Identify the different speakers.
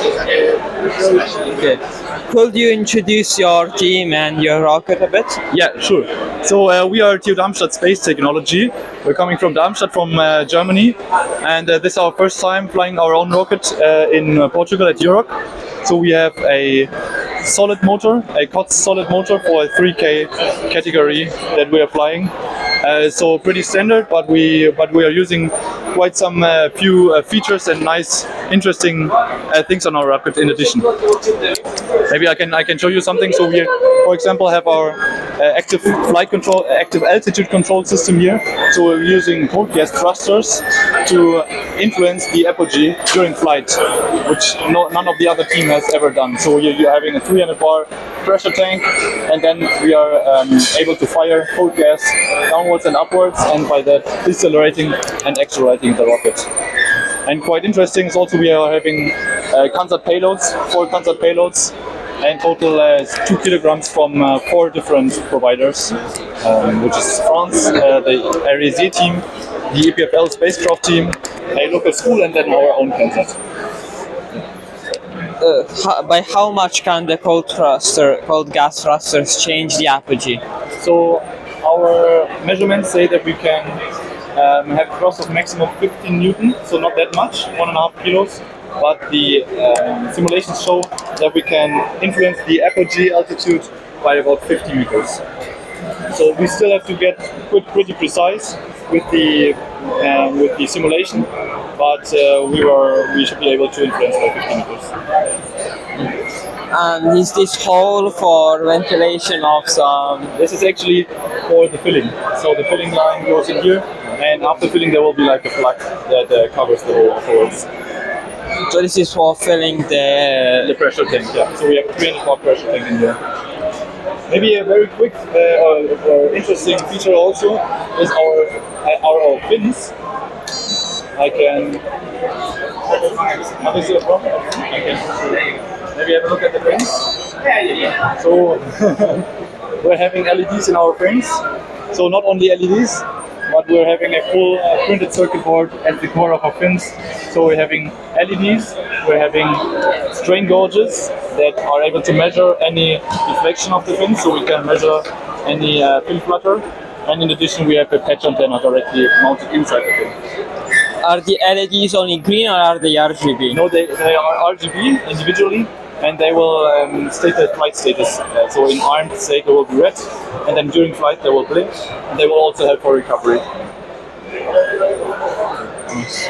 Speaker 1: Okay. Could you introduce your team and your rocket a bit?
Speaker 2: Yeah, sure. So we are TU Darmstadt Space Technology. We're coming from Darmstadt, from Germany, and this is our first time flying our own rocket in Portugal at Euroc. So we have a solid motor, a COTS solid motor for a 3K category that we are flying. So pretty standard, but we are using quite some few features and nice, interesting things on our rocket in addition. Maybe I can show you something. So we, for example, have our active flight control, active altitude control system here. So we're using cold gas thrusters to influence the apogee during flight, which none of the other team has ever done. So you're having a 300 bar pressure tank, and then we are able to fire cold gas downwards and upwards, and by that decelerating and accelerating the rocket. And quite interesting is also we are having TUDSaT payloads, 4 TUDSaT payloads, and total 2 kilograms from 4 different providers, which is France, the REZ team, the EPFL spacecraft team, a local school, and then our own TUDSaT.
Speaker 1: By how much can the cold gas thrusters change the apogee?
Speaker 2: So our measurements say that we can have a thrust of maximum 15 Newton, so not that much, 1.5 kilos. But the simulations show that we can influence the apogee altitude by about 50 meters. So we still have to get pretty precise with the simulation, but we should be able to influence by 50 meters.
Speaker 1: And is this hole for ventilation of some?
Speaker 2: This is actually for the filling. So the filling line goes in here, and after filling there will be like a plug that covers the whole afterwards.
Speaker 1: So this is for filling the
Speaker 2: pressure tank, yeah. So we have a 300 bar pressure tank in here. Maybe a very quick or interesting feature also is our fins. I can. Is it a problem? I can. Maybe have a look at the fins. So we're having LEDs in our fins. So not only LEDs, but we're having a full printed circuit board at the core of our fins. So we're having LEDs, we're having strain gauges that are able to measure any deflection of the fin, so we can measure any fin flutter. And in addition, we have a patch antenna directly mounted inside the fin.
Speaker 1: Are the LEDs only green or are they RGB?
Speaker 2: No, they are RGB individually, and they will state the flight status. So in armed state they will be red, and then during flight they will blink, and they will also help for recovery.
Speaker 1: Nice.